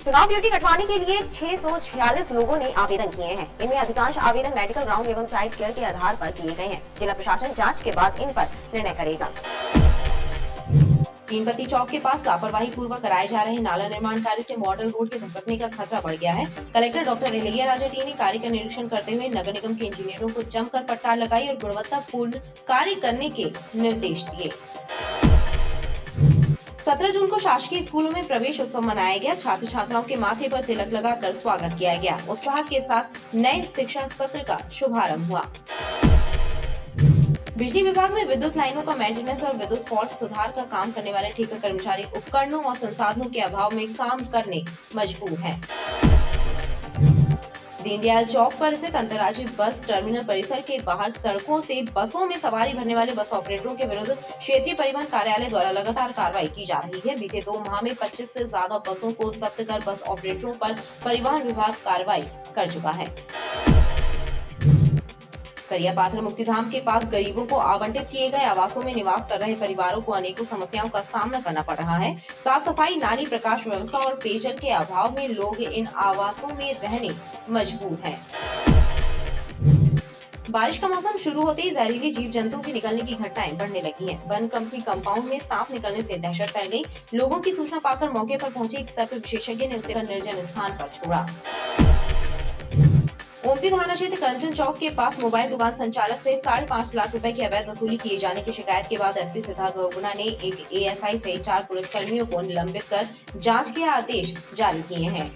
चुनाव ड्यूटी कटवाने के लिए 646 लोगों ने आवेदन किए हैं। इनमें अधिकांश आवेदन मेडिकल ग्राउंड एवं चाइल्ड केयर के आधार पर किए गए हैं। जिला प्रशासन जांच के बाद इन पर निर्णय करेगा। तीनपत्ती चौक के पास लापरवाही पूर्वक कराए जा रहे नाला निर्माण कार्य से मॉडल रोड के धसकने का खतरा बढ़ गया है। Collector doctor Ilaiya Raja T ने कार्य का निरीक्षण करते हुए नगर निगम के इंजीनियरों को जमकर फटकार लगाई और गुणवत्तापूर्ण कार्य करने के निर्देश दिए। 17 जून को शासकीय स्कूलों में प्रवेश उत्सव मनाया गया। छात्र छात्राओं के माथे पर तिलक लगाकर स्वागत किया गया। उत्साह के साथ नए शिक्षा सत्र का शुभारंभ हुआ। बिजली विभाग में विद्युत लाइनों का मेंटेनेंस और विद्युत फॉल्ट सुधार का काम करने वाले ठेका कर्मचारी उपकरणों और संसाधनों के अभाव में काम करने मजबूर हैं। दीनदयाल चौक पर स्थित अंतर्राज्यीय बस टर्मिनल परिसर के बाहर सड़कों से बसों में सवारी भरने वाले बस ऑपरेटरों के विरुद्ध क्षेत्रीय परिवहन कार्यालय द्वारा लगातार कार्रवाई की जा रही है। बीते 2 माह में 25 से ज्यादा बसों को जब्त कर बस ऑपरेटरों पर परिवहन विभाग कार्रवाई कर चुका है। करियापाथर मुक्तिधाम के पास गरीबों को आवंटित किए गए आवासों में निवास कर रहे परिवारों को अनेकों समस्याओं का सामना करना पड़ रहा है। साफ सफाई, नाली, प्रकाश व्यवस्था और पेयजल के अभाव में लोग इन आवासों में रहने मजबूर हैं। बारिश का मौसम शुरू होते ही जहरीले जीव जंतुओं के निकलने की घटनाएं बढ़ने लगी हैं। वन कंपनी कंपाउंड में सांप निकलने से दहशत फैल गई। लोगों की सूचना पाकर मौके पर पहुंचे एक सर्प विशेषज्ञ ने उसे निर्जन स्थान पर छोड़ा। ओमती थाना क्षेत्र करंजन चौक के पास मोबाइल दुकान संचालक से 5.5 लाख रुपए की अवैध वसूली किए जाने की शिकायत के बाद एसपी सिद्धार्थ बहुगुणा ने एक एएसआई से 4 पुलिसकर्मियों को निलंबित कर जांच के आदेश जारी किए हैं।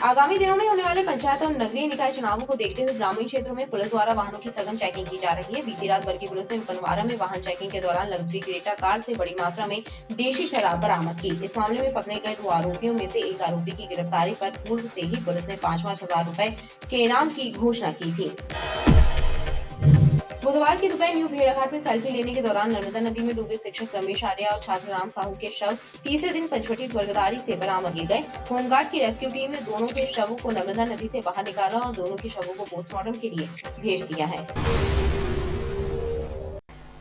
आगामी दिनों में होने वाले पंचायत और नगरीय निकाय चुनावों को देखते हुए ग्रामीण क्षेत्रों में पुलिस द्वारा वाहनों की सघन चेकिंग की जा रही है। बीती रात बरकी पुलिस ने बनवारा में वाहन चेकिंग के दौरान लग्जरी क्रेटा कार से बड़ी मात्रा में देशी शराब बरामद की। इस मामले में पकड़े गए 2 आरोपियों में से एक आरोपी की गिरफ्तारी पर पूर्व से ही पुलिस ने 5-5 हजार रुपए के इनाम की घोषणा की थी। बुधवार की दोपहर न्यू भेड़ाघाट में सेल्फी लेने के दौरान नर्मदा नदी में डूबे शिक्षक रमेश आर्या और छात्र राम साहू के शव तीसरे दिन पंचवटी स्वर्गद्वारी से बरामद किए गए। होमगार्ड की रेस्क्यू टीम ने दोनों के शवों को नर्मदा नदी से बाहर निकाला और दोनों के शवों को पोस्टमार्टम के लिए भेज दिया है।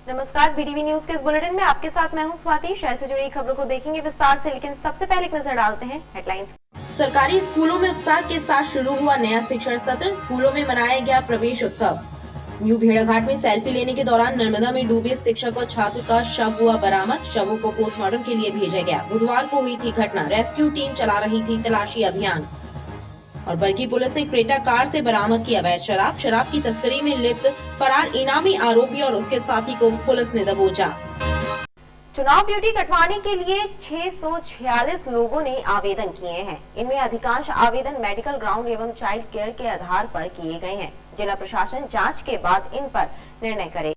नमस्कार, बीडीवी न्यूज के इस बुलेटिन में आपके साथ मैं हूं स्वाति। शहर से जुड़ी खबरों को देखेंगे विस्तार से, लेकिन सबसे पहले एक नजर डालते हैं हेडलाइंस। सरकारी स्कूलों में उत्साह के साथ शुरू हुआ नया शिक्षण सत्र। स्कूलों में मनाया गया प्रवेश उत्सव। न्यू भेड़ाघाट में सेल्फी लेने के दौरान नर्मदा में डूबे शिक्षक और छात्र का शव हुआ बरामद। शवों को पोस्टमार्टम के लिए भेजा गया। बुधवार को हुई थी घटना। रेस्क्यू टीम चला रही थी तलाशी अभियान और बरकी पुलिस ने क्रेटा कार से बरामद की अवैध शराब। शराब की तस्करी में लिप्त फरार इनामी आरोपी और उसके साथी को पुलिस ने दबोचा। चुनाव ड्यूटी कटवाने के लिए 646 लोगों ने आवेदन किए हैं। इनमें अधिकांश आवेदन मेडिकल ग्राउंड एवं चाइल्ड केयर के आधार पर किए गए हैं। जिला प्रशासन जांच के बाद इन पर निर्णय करेगा।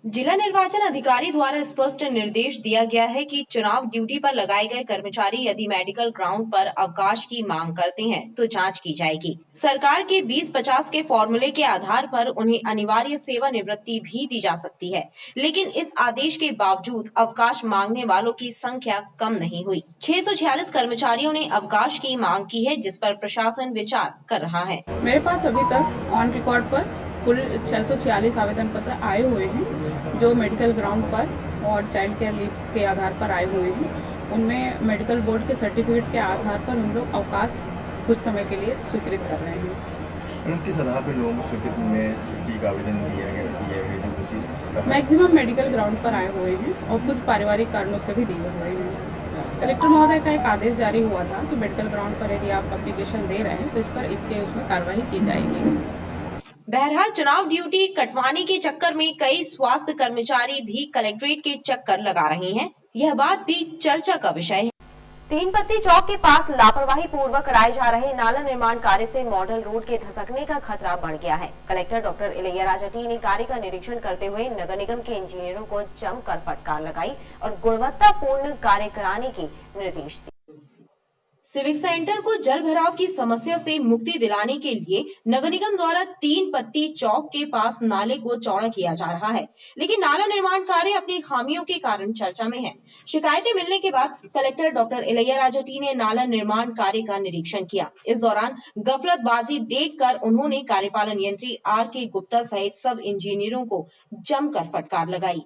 जिला निर्वाचन अधिकारी द्वारा स्पष्ट निर्देश दिया गया है कि चुनाव ड्यूटी पर लगाए गए कर्मचारी यदि मेडिकल ग्राउंड पर अवकाश की मांग करते हैं तो जांच की जाएगी। सरकार के 20-50 के फॉर्मूले के आधार पर उन्हें अनिवार्य सेवानिवृत्ति भी दी जा सकती है, लेकिन इस आदेश के बावजूद अवकाश मांगने वालों की संख्या कम नहीं हुई। 646 कर्मचारियों ने अवकाश की मांग की है, जिस पर प्रशासन विचार कर रहा है। मेरे पास अभी तक ऑन रिकॉर्ड पर कुल 646 आवेदन पत्र आए हुए हैं, जो मेडिकल ग्राउंड पर और चाइल्ड केयर लीव के आधार पर आए हुए हैं। उनमें मेडिकल बोर्ड के सर्टिफिकेट के आधार पर हम लोग अवकाश कुछ समय के लिए स्वीकृत कर रहे हैं। किस आधार पर लोगों को स्वीकृत में छुट्टी का आवेदन दिया गया? मैक्सिमम मेडिकल ग्राउंड पर आए हुए हैं और कुछ पारिवारिक कारणों से भी दिए हुए हैं। कलेक्टर महोदय का एक आदेश जारी हुआ था कि मेडिकल ग्राउंड पर यदि आप एप्लीकेशन दे रहे हैं तो इस पर उसमें कार्रवाई की जाएगी। बहरहाल चुनाव ड्यूटी कटवाने के चक्कर में कई स्वास्थ्य कर्मचारी भी कलेक्ट्रेट के चक्कर लगा रहे हैं। यह बात भी चर्चा का विषय है। तीनपत्ती चौक के पास लापरवाही पूर्वक कराए जा रहे नाला निर्माण कार्य से मॉडल रोड के धसकने का खतरा बढ़ गया है। Collector doctor Ilaiya Raja T ने कार्य का निरीक्षण करते हुए नगर निगम के इंजीनियरों को जमकर फटकार लगाई और गुणवत्तापूर्ण कार्य कराने के निर्देश दिए। सिविक सेंटर को जल भराव की समस्या से मुक्ति दिलाने के लिए नगर निगम द्वारा तीनपत्ती चौक के पास नाले को चौड़ा किया जा रहा है, लेकिन नाला निर्माण कार्य अपनी खामियों के कारण चर्चा में है। शिकायतें मिलने के बाद collector doctor Ilaiya Raja T ने नाला निर्माण कार्य का निरीक्षण किया। इस दौरान गफलतबाजी देखकर उन्होंने कार्यपालन यंत्री RK गुप्ता सहित सब इंजीनियरों को जमकर फटकार लगाई।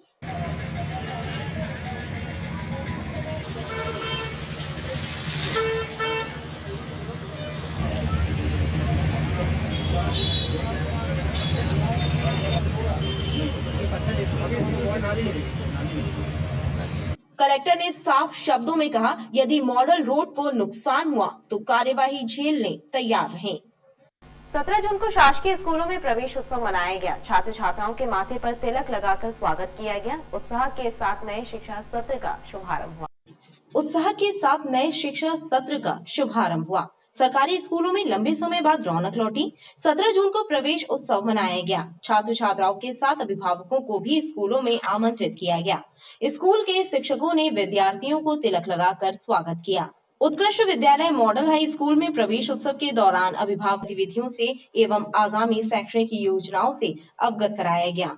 कलेक्टर ने साफ शब्दों में कहा, यदि मॉडल रोड को नुकसान हुआ तो कार्यवाही झेलने तैयार रहें। 17 जून को शासकीय स्कूलों में प्रवेश उत्सव मनाया गया। छात्र छात्राओं के माथे पर तिलक लगाकर स्वागत किया गया। उत्साह के साथ नए शिक्षा सत्र का शुभारंभ हुआ। सरकारी स्कूलों में लंबे समय बाद रौनक लौटी। 17 जून को प्रवेश उत्सव मनाया गया। छात्र छात्राओं के साथ अभिभावकों को भी स्कूलों में आमंत्रित किया गया। स्कूल के शिक्षकों ने विद्यार्थियों को तिलक लगाकर स्वागत किया। उत्कृष्ट विद्यालय मॉडल हाई स्कूल में प्रवेश उत्सव के दौरान अभिभावक गतिविधियों से एवं आगामी शैक्षणिक योजनाओं से अवगत कराया गया।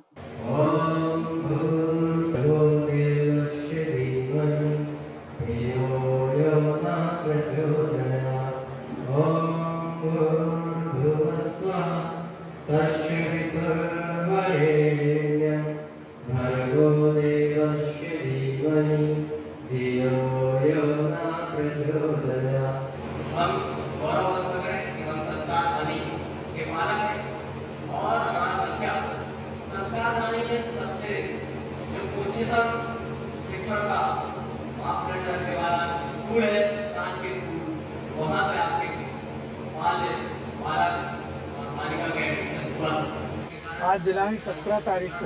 हम गौरवान्वित हैं कि हम संस्कार थाने के मालक हैं और हमारा बच्चा संस्कार थाने के सबसे जो उच्चतम शिक्षण का मापदंड रखने वाला स्कूल है, शासकीय स्कूल, वहाँ पे आपके बालक और बालिका का एडमिशन हुआ। आज दिनांक 17 तारीख को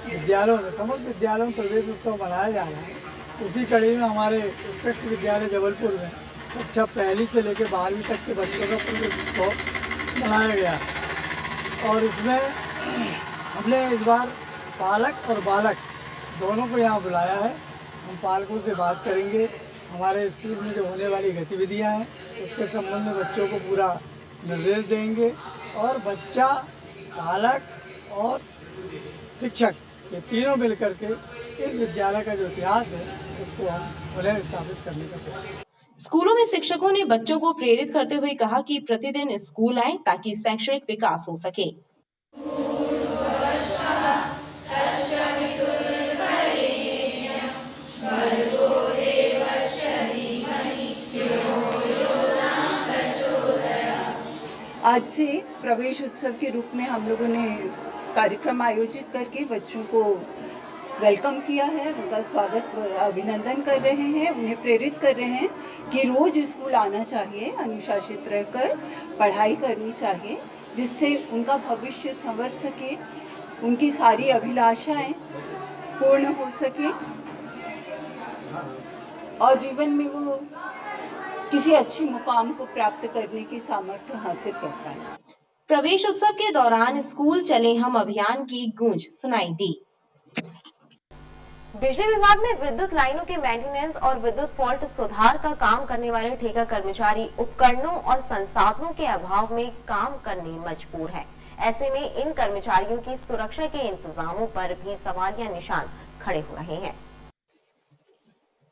विद्यालयों में समस्त विद्यालयों में प्रवेश उत्सव मनाया जा रहा है। उसी कड़ी में हमारे उत्कृष्ट विद्यालय जबलपुर में कक्षा पहली से लेकर 12वीं तक के बच्चों का प्रवेश उत्सव मनाया गया और इसमें हमने इस बार पालक और बालक दोनों को यहाँ बुलाया है। हम पालकों से बात करेंगे, हमारे स्कूल में जो होने वाली गतिविधियाँ हैं उसके संबंध में बच्चों को पूरा निर्देश देंगे और बच्चा, पालक और शिक्षक ये तीनों मिलकर के इस विद्यालय का जो इतिहास है उसको हम पुनः स्थापित करने का प्रयास। स्कूलों में शिक्षकों ने बच्चों को प्रेरित करते हुए कहा कि प्रतिदिन स्कूल आएं ताकि शैक्षणिक विकास हो सके। आज से प्रवेश उत्सव के रूप में हम लोगों ने कार्यक्रम आयोजित करके बच्चों को वेलकम किया है, उनका स्वागत अभिनंदन कर रहे हैं, उन्हें प्रेरित कर रहे हैं कि रोज स्कूल आना चाहिए, अनुशासित रहकर पढ़ाई करनी चाहिए, जिससे उनका भविष्य संवर सके, उनकी सारी अभिलाषाएं पूर्ण हो सके और जीवन में वो किसी अच्छे मुकाम को प्राप्त करने की सामर्थ्य हासिल कर पाए। प्रवेश उत्सव के दौरान स्कूल चले हम अभियान की गूंज सुनाई दी। बिजली विभाग ने विद्युत लाइनों के मेंटेनेंस और विद्युत फॉल्ट सुधार का काम करने वाले ठेका कर्मचारी उपकरणों और संसाधनों के अभाव में काम करने मजबूर हैं। ऐसे में इन कर्मचारियों की सुरक्षा के इंतजामों पर भी सवालिया निशान खड़े हो रहे हैं।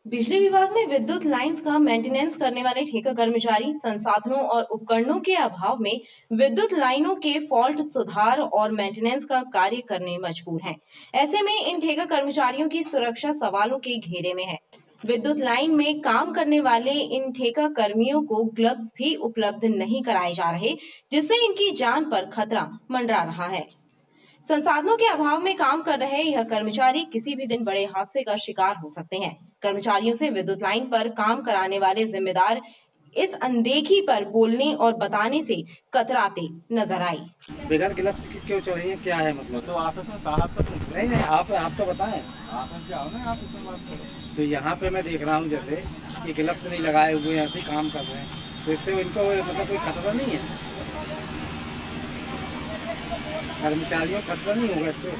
बिजली विभाग में विद्युत लाइंस का मेंटेनेंस करने वाले ठेका कर्मचारी संसाधनों और उपकरणों के अभाव में विद्युत लाइनों के फॉल्ट सुधार और मेंटेनेंस का कार्य करने मजबूर हैं। ऐसे में इन ठेका कर्मचारियों की सुरक्षा सवालों के घेरे में है। विद्युत लाइन में काम करने वाले इन ठेका कर्मियों को ग्लव्स भी उपलब्ध नहीं कराए जा रहे, जिससे इनकी जान पर खतरा मंडरा रहा है। संसाधनों के अभाव में काम कर रहे यह कर्मचारी किसी भी दिन बड़े हादसे का शिकार हो सकते हैं। कर्मचारियों से विद्युत लाइन पर काम कराने वाले जिम्मेदार इस अनदेखी पर बोलने और बताने से कतराते नजर आई। बगैर गिलफ्स क्यों चढ़ी है, क्या है मतलब? तो आप नहीं आप तो बताएं। आप क्या हो ना, आप इसमें बात करो। तो यहाँ पे मैं देख रहा हूँ जैसे कि गिलफ्स नहीं लगाए हुए ऐसे काम कर रहे हैं, तो इससे इनको मतलब कोई खतरा नहीं है, कर्मचारियों को खतरा नहीं होगा इससे।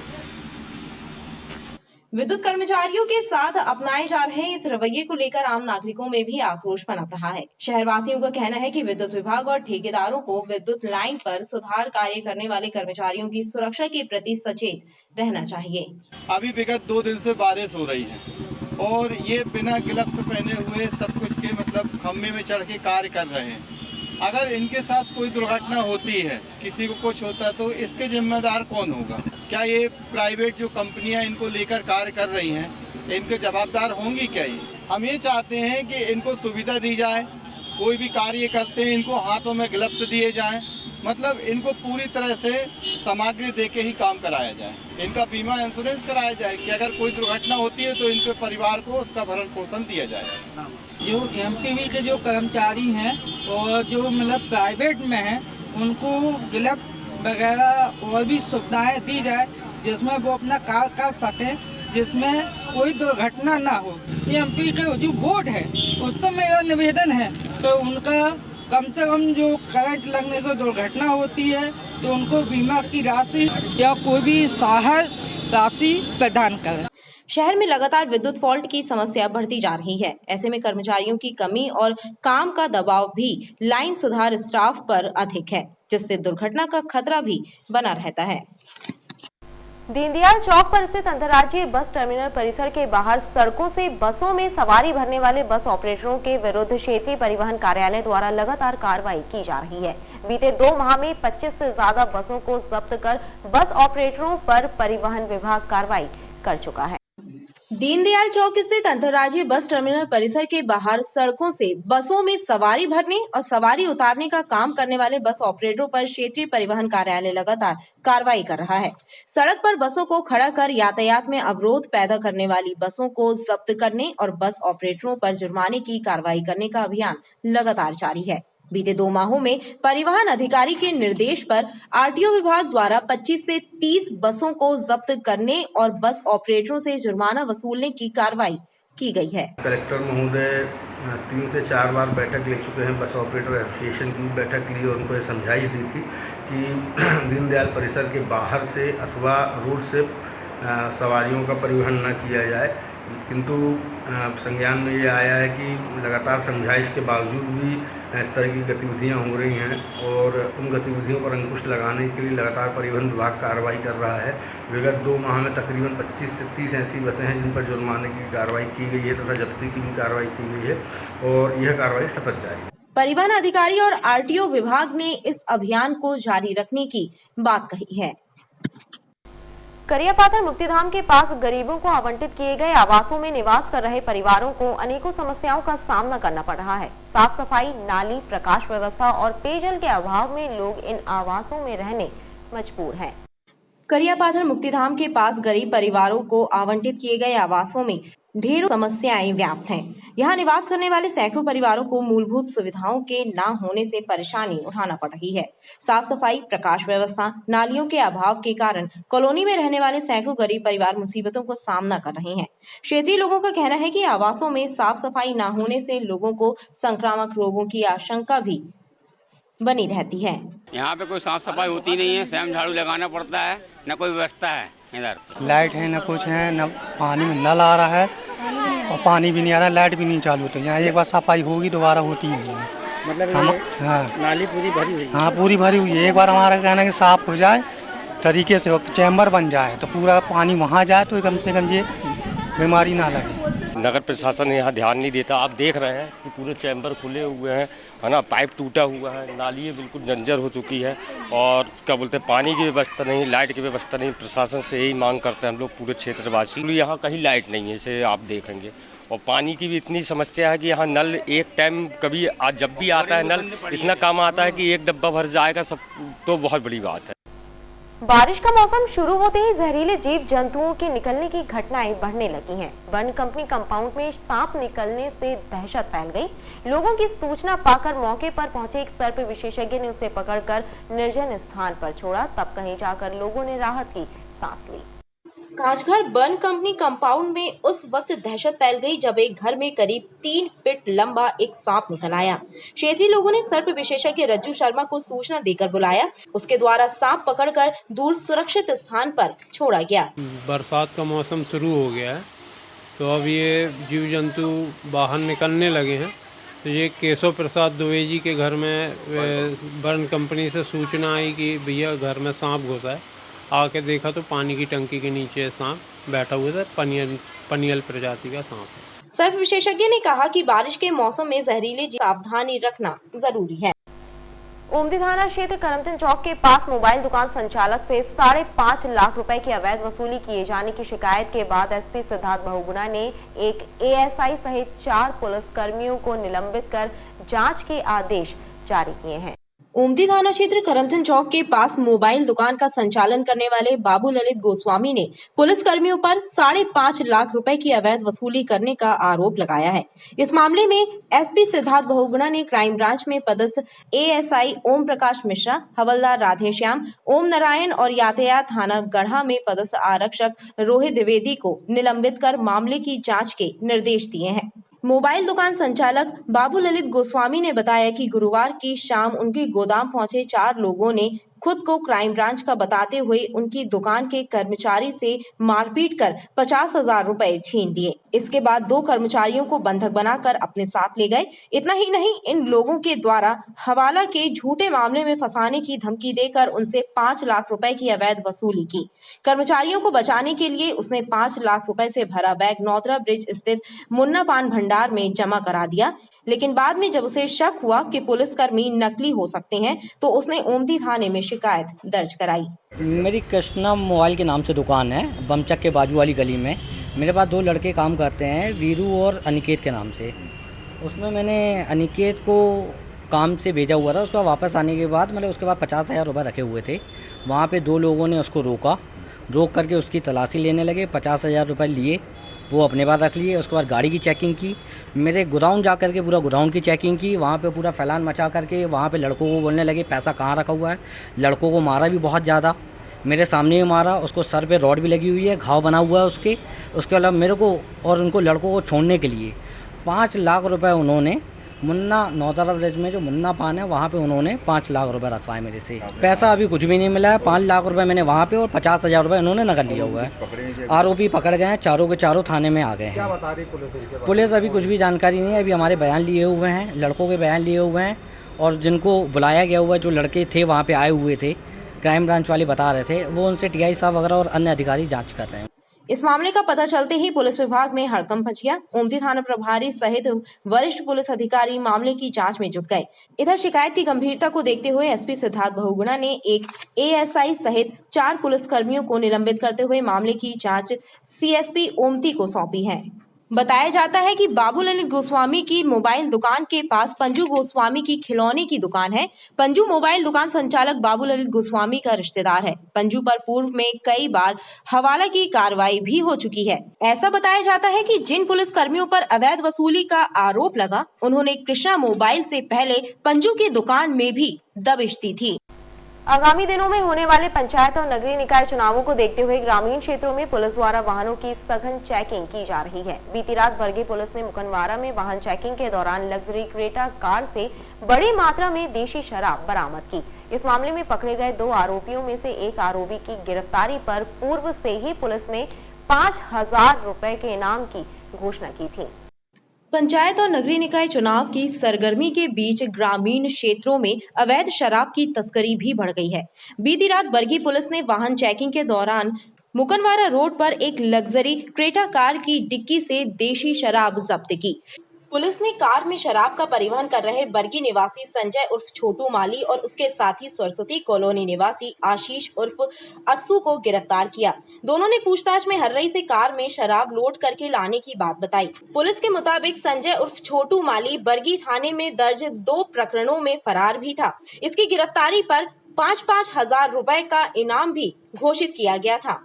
विद्युत कर्मचारियों के साथ अपनाए जा रहे इस रवैये को लेकर आम नागरिकों में भी आक्रोश पनप रहा है। शहरवासियों का कहना है कि विद्युत विभाग और ठेकेदारों को विद्युत लाइन पर सुधार कार्य करने वाले कर्मचारियों की सुरक्षा के प्रति सचेत रहना चाहिए। अभी विगत 2 दिन से बारिश हो रही है और ये बिना ग्लव्स पहने हुए सब कुछ के मतलब खम्भे में चढ़ के कार्य कर रहे हैं। अगर इनके साथ कोई दुर्घटना होती है, किसी को कुछ होता है, तो इसके जिम्मेदार कौन होगा? क्या ये प्राइवेट जो कंपनियां इनको लेकर कार्य कर रही हैं, इनके जवाबदार होंगी क्या ये? हम ये चाहते हैं कि इनको सुविधा दी जाए, कोई भी कार्य करते हैं इनको हाथों में ग्लव्स दिए जाएं मतलब इनको पूरी तरह से सामग्री दे के ही काम कराया जाए। इनका बीमा इंश्योरेंस कराया जाए कि अगर कोई दुर्घटना होती है तो इनके परिवार को उसका भरण पोषण दिया जाए। जो एमपीवी के जो कर्मचारी हैं और जो मतलब प्राइवेट में हैं उनको ग्लव्स वगैरह और भी सुविधाएं दी जाए जिसमें वो अपना कार्य कर सकें, जिसमें कोई दुर्घटना ना हो। एमपी का जो बोर्ड है उससे मेरा निवेदन है तो उनका कम से कम जो करंट लगने से दुर्घटना होती है तो उनको बीमा की राशि या कोई भी सहायता राशि प्रदान करें। शहर में लगातार विद्युत फॉल्ट की समस्या बढ़ती जा रही है। ऐसे में कर्मचारियों की कमी और काम का दबाव भी लाइन सुधार स्टाफ पर अधिक है, जिससे दुर्घटना का खतरा भी बना रहता है। दीनदयाल चौक पर स्थित अंतर्राज्यीय बस टर्मिनल परिसर के बाहर सड़कों से बसों में सवारी भरने वाले बस ऑपरेटरों के विरुद्ध क्षेत्रीय परिवहन कार्यालय द्वारा लगातार कार्रवाई की जा रही है। बीते 2 माह में 25 से ज्यादा बसों को जब्त कर बस ऑपरेटरों पर परिवहन विभाग कार्रवाई कर चुका है। दीनदयाल चौक स्थित अंतर्राज्यीय बस टर्मिनल परिसर के बाहर सड़कों से बसों में सवारी भरने और सवारी उतारने का काम करने वाले बस ऑपरेटरों पर क्षेत्रीय परिवहन कार्यालय लगातार कार्रवाई कर रहा है। सड़क पर बसों को खड़ा कर यातायात में अवरोध पैदा करने वाली बसों को जब्त करने और बस ऑपरेटरों पर जुर्माने की कार्रवाई करने का अभियान लगातार जारी है। बीते 2 माहों में परिवहन अधिकारी के निर्देश पर आरटीओ विभाग द्वारा 25 से 30 बसों को जब्त करने और बस ऑपरेटरों से जुर्माना वसूलने की कार्रवाई की गई है। कलेक्टर महोदय 3 से 4 बार बैठक ले चुके हैं। बस ऑपरेटर एसोसिएशन की बैठक ली और उनको ये समझाइश दी थी कि दीनदयाल परिसर के बाहर से अथवा रोड से सवारियों का परिवहन न किया जाए, किंतु संज्ञान में ये आया है कि लगातार समझाइश के बावजूद भी इस तरह की गतिविधियां हो रही हैं और उन गतिविधियों पर अंकुश लगाने के लिए लगातार परिवहन विभाग कार्रवाई कर रहा है। विगत 2 माह में तकरीबन 25 से 30 ऐसी बसें हैं जिन पर जुर्माने की कार्रवाई की गई है तथा जब्ती की भी कार्रवाई की गई है और यह कार्रवाई सतत जारी है। परिवहन अधिकारी और आरटीओ विभाग ने इस अभियान को जारी रखने की बात कही है। करियापातर मुक्तिधाम के पास गरीबों को आवंटित किए गए आवासों में निवास कर रहे परिवारों को अनेकों समस्याओं का सामना करना पड़ रहा है। साफ सफाई, नाली, प्रकाश व्यवस्था और पेयजल के अभाव में लोग इन आवासों में रहने मजबूर हैं। करियापातर मुक्तिधाम के पास गरीब परिवारों को आवंटित किए गए आवासों में ढेरों समस्याएं व्याप्त हैं। यहाँ निवास करने वाले सैकड़ों परिवारों को मूलभूत सुविधाओं के न होने से परेशानी उठाना पड़ रही है। साफ सफाई, प्रकाश व्यवस्था, नालियों के अभाव के कारण कॉलोनी में रहने वाले सैकड़ों गरीब परिवार मुसीबतों को सामना कर रहे हैं। क्षेत्रीय लोगों का कहना है कि आवासों में साफ सफाई न होने से लोगों को संक्रामक रोगों की आशंका भी बनी रहती है। यहाँ पे कोई साफ सफाई होती नहीं है, स्वयं झाड़ू लगाना पड़ता है, न कोई व्यवस्था है। इधर लाइट है न कुछ है, न पानी में नल आ रहा है और पानी भी नहीं आ रहा, लाइट भी नहीं चालू होती। यहाँ एक बार सफाई होगी दोबारा होती ही नहीं है। मतलब हाँ, नाली पूरी भरी हुई है। हाँ, पूरी भरी हुई है। एक बार हमारा कहना है कि साफ हो जाए तरीके से, चैम्बर बन जाए तो पूरा पानी वहाँ जाए तो कम से कम ये बीमारी ना लगे। नगर प्रशासन यहाँ ध्यान नहीं देता। आप देख रहे हैं कि पूरे चैम्बर खुले हुए हैं, है ना, पाइप टूटा हुआ है, नाली बिल्कुल जर्जर हो चुकी है और क्या बोलते हैं, पानी की व्यवस्था नहीं, लाइट की व्यवस्था नहीं। प्रशासन से यही मांग करते हैं हम लोग पूरे क्षेत्रवासी। यहाँ कहीं लाइट नहीं है, इसे आप देखेंगे। और पानी की भी इतनी समस्या है कि यहाँ नल एक टाइम कभी जब भी आता है नल इतना कम आता है कि एक डब्बा भर जाएगा सब, तो बहुत बड़ी बात है। बारिश का मौसम शुरू होते ही जहरीले जीव जंतुओं के निकलने की घटनाएं बढ़ने लगी हैं। वन कंपनी कंपाउंड में सांप निकलने से दहशत फैल गई। लोगों की सूचना पाकर मौके पर पहुंचे एक सर्प विशेषज्ञ ने उसे पकड़कर निर्जन स्थान पर छोड़ा। तब कहीं जाकर लोगों ने राहत की सांस ली। कांचघर वन कंपनी कंपाउंड में उस वक्त दहशत फैल गई जब एक घर में करीब 3 फीट लंबा एक सांप निकल आया। क्षेत्रीय लोगों ने सर्प विशेषज्ञ रज्जू शर्मा को सूचना देकर बुलाया। उसके द्वारा सांप पकड़कर दूर सुरक्षित स्थान पर छोड़ा गया। बरसात का मौसम शुरू हो गया है तो अब ये जीव जंतु बाहर निकलने लगे हैं। तो ये केशव प्रसाद दुबे जी के घर में वन कंपनी से सूचना आई कि भैया घर में सांप घुसा है। आके देखा तो पानी की टंकी के नीचे सांप बैठा हुआ था। पनियल प्रजाति का सांप है। सर्प विशेषज्ञ ने कहा कि बारिश के मौसम में जहरीले जीव सावधानी रखना जरूरी है। ओमदी थाना क्षेत्र करमचंद चौक के पास मोबाइल दुकान संचालक से 5.5 लाख रुपए की अवैध वसूली किए जाने की शिकायत के बाद एसपी सिद्धार्थ बहुगुणा ने एक एएसआई सहित 4 पुलिस कर्मियों को निलंबित कर जांच के आदेश जारी किए हैं। ओमती थाना क्षेत्र करमचंद चौक के पास मोबाइल दुकान का संचालन करने वाले बाबू ललित गोस्वामी ने पुलिस कर्मियों पर 5.5 लाख रुपए की अवैध वसूली करने का आरोप लगाया है। इस मामले में एसपी सिद्धार्थ बहुगुणा ने क्राइम ब्रांच में पदस्थ एएसआई ओम प्रकाश मिश्रा, हवलदार राधेश्याम, ओम नारायण और यातायात थाना गढ़ा में पदस्थ आरक्षक रोहित द्विवेदी को निलंबित कर मामले की जाँच के निर्देश दिए हैं। मोबाइल दुकान संचालक बाबू ललित गोस्वामी ने बताया कि गुरुवार की शाम उनके गोदाम पहुंचे 4 लोगों ने खुद को क्राइम ब्रांच का बताते हुए उनकी दुकान के कर्मचारी से मारपीट कर 50,000 रुपए छीन लिए। इसके बाद 2 कर्मचारियों को बंधक बनाकर अपने साथ ले गए। इतना ही नहीं, इन लोगों के द्वारा हवाला के झूठे मामले में फंसाने की धमकी देकर उनसे 5 लाख रुपए की अवैध वसूली की। कर्मचारियों को बचाने के लिए उसने 5 लाख रुपए से भरा बैग नौतरा ब्रिज स्थित मुन्ना पान भंडार में जमा करा दिया, लेकिन बाद में जब उसे शक हुआ कि पुलिसकर्मी नकली हो सकते हैं तो उसने ओमती थाने में शिकायत दर्ज कराई। मेरी कृष्णा मोबाइल के नाम से दुकान है, बमचक के बाजू वाली गली में। मेरे पास 2 लड़के काम करते हैं, वीरू और अनिकेत के नाम से। उसमें मैंने अनिकेत को काम से भेजा हुआ था। उसका वापस आने के बाद उसके बाद 50,000 रुपये रखे हुए थे। वहाँ पे 2 लोगों ने उसको रोक करके उसकी तलाशी लेने लगे। 50,000 रुपये लिए, वो अपने पास रख लिए। उसके बाद गाड़ी की चेकिंग की, मेरे गोडाउन जा करके पूरा गोडाउन की चेकिंग की। वहाँ पे पूरा फैलान मचा करके वहाँ पे लड़कों को बोलने लगे पैसा कहाँ रखा हुआ है। लड़कों को मारा भी बहुत ज़्यादा, मेरे सामने भी मारा। उसको सर पे रॉड भी लगी हुई है, घाव बना हुआ है उसके अलावा मेरे को और उनको लड़कों को छोड़ने के लिए 5 लाख रुपए उन्होंने मुन्ना नौतरा ब्रिज में जो मुन्ना पान है वहाँ पे उन्होंने 5 लाख रुपए रखवाए मेरे से। पैसा अभी कुछ भी नहीं मिला है। 5 लाख रुपए मैंने वहाँ पे और 50,000 रुपये उन्होंने नकद लिया हुआ है। आरोपी पकड़ गए हैं, चारों के चारों थाने में आ गए हैं। क्या बता रही पुलिस? अभी कुछ भी जानकारी नहीं है। अभी हमारे बयान लिए हुए हैं, लड़कों के बयान लिए हुए हैं और जिनको बुलाया गया हुआ है, जो लड़के थे वहाँ पे आए हुए थे, क्राइम ब्रांच वाले बता रहे थे, वो उनसे टीआई साहब वगैरह और अन्य अधिकारी जाँच कर रहे हैं। इस मामले का पता चलते ही पुलिस विभाग में हड़कंप मच गया। ओमती थाना प्रभारी सहित वरिष्ठ पुलिस अधिकारी मामले की जांच में जुट गए। इधर शिकायत की गंभीरता को देखते हुए एसपी सिद्धार्थ बहुगुणा ने एक एएसआई सहित 4 पुलिसकर्मियों को निलंबित करते हुए मामले की जांच सीएसपी ओमती को सौंपी है। बताया जाता है कि बाबू ललित गोस्वामी की मोबाइल दुकान के पास पंजू गोस्वामी की खिलौने की दुकान है। पंजू मोबाइल दुकान संचालक बाबू ललित गोस्वामी का रिश्तेदार है। पंजू पर पूर्व में कई बार हवाला की कार्रवाई भी हो चुकी है। ऐसा बताया जाता है कि जिन पुलिस कर्मियों पर अवैध वसूली का आरोप लगा, उन्होंने कृष्णा मोबाइल से पहले पंजू की दुकान में भी दबिश दी थी। आगामी दिनों में होने वाले पंचायत और नगरीय निकाय चुनावों को देखते हुए ग्रामीण क्षेत्रों में पुलिस द्वारा वाहनों की सघन चेकिंग की जा रही है। बीती रात बरगी पुलिस ने मुकनवारा में वाहन चेकिंग के दौरान लग्जरी क्रेटा कार से बड़ी मात्रा में देशी शराब बरामद की। इस मामले में पकड़े गए 2 आरोपियों में से एक आरोपी की गिरफ्तारी पर पूर्व से ही पुलिस ने 5,000 रुपए के इनाम की घोषणा की थी। पंचायत और नगरीय निकाय चुनाव की सरगर्मी के बीच ग्रामीण क्षेत्रों में अवैध शराब की तस्करी भी बढ़ गई है। बीती रात बरगी पुलिस ने वाहन चेकिंग के दौरान मुकनवारा रोड पर एक लग्जरी क्रेटा कार की डिक्की से देशी शराब जब्त की। पुलिस ने कार में शराब का परिवहन कर रहे बरगी निवासी संजय उर्फ छोटू माली और उसके साथी सरस्वती कॉलोनी निवासी आशीष उर्फ अस्सू को गिरफ्तार किया। दोनों ने पूछताछ में हर्रई से कार में शराब लोड करके लाने की बात बताई। पुलिस के मुताबिक संजय उर्फ छोटू माली बरगी थाने में दर्ज 2 प्रकरणों में फरार भी था। इसकी गिरफ्तारी पर 5-5 हजार रुपए का इनाम भी घोषित किया गया था।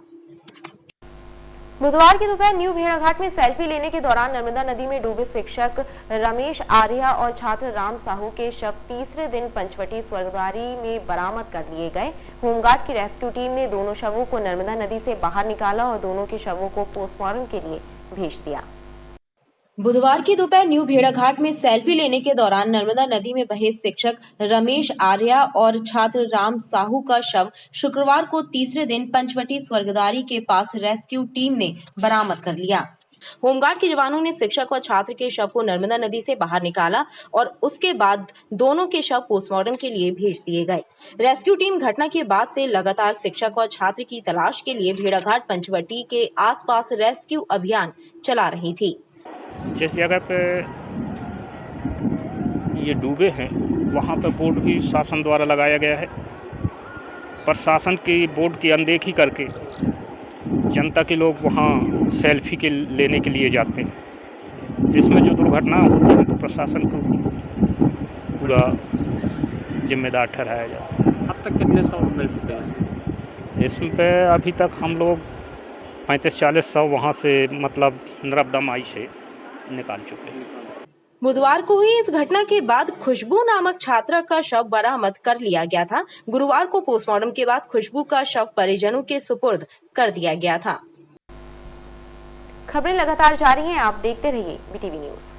बुधवार की दोपहर न्यू भेड़ाघाट में सेल्फी लेने के दौरान नर्मदा नदी में डूबे शिक्षक रमेश आर्या और छात्र राम साहू के शव तीसरे दिन पंचवटी स्वर्गद्वारी में बरामद कर लिए गए। होमगार्ड की रेस्क्यू टीम ने दोनों शवों को नर्मदा नदी से बाहर निकाला और दोनों के शवों को पोस्टमार्टम के लिए भेज दिया। बुधवार की दोपहर न्यू भेड़ाघाट में सेल्फी लेने के दौरान नर्मदा नदी में बहे शिक्षक रमेश आर्या और छात्र राम साहू का शव शुक्रवार को तीसरे दिन पंचवटी स्वर्गद्वारी के पास रेस्क्यू टीम ने बरामद कर लिया। होमगार्ड के जवानों ने शिक्षक और छात्र के शव को नर्मदा नदी से बाहर निकाला और उसके बाद दोनों के शव पोस्टमार्टम के लिए भेज दिए गए। रेस्क्यू टीम घटना के बाद से लगातार शिक्षक और छात्र की तलाश के लिए भेड़ाघाट पंचवटी के आसपास रेस्क्यू अभियान चला रही थी। जिस जगह पे ये डूबे हैं वहाँ पे बोर्ड भी शासन द्वारा लगाया गया है। प्रशासन की बोर्ड की अनदेखी करके जनता के लोग वहाँ सेल्फी के लेने के लिए जाते हैं। इसमें जो दुर्घटना होती है तो प्रशासन को पूरा जिम्मेदार ठहराया जाता है। अब तक कितने शव मिल चुके हैं? इसमें पे अभी तक हम लोग 35-40 शव वहाँ से मतलब नर्मदा माई से निकाल चुके हैं। बुधवार को हुई इस घटना के बाद खुशबू नामक छात्रा का शव बरामद कर लिया गया था। गुरुवार को पोस्टमार्टम के बाद खुशबू का शव परिजनों के सुपुर्द कर दिया गया था। खबरें लगातार जारी हैं, आप देखते रहिए BTV न्यूज।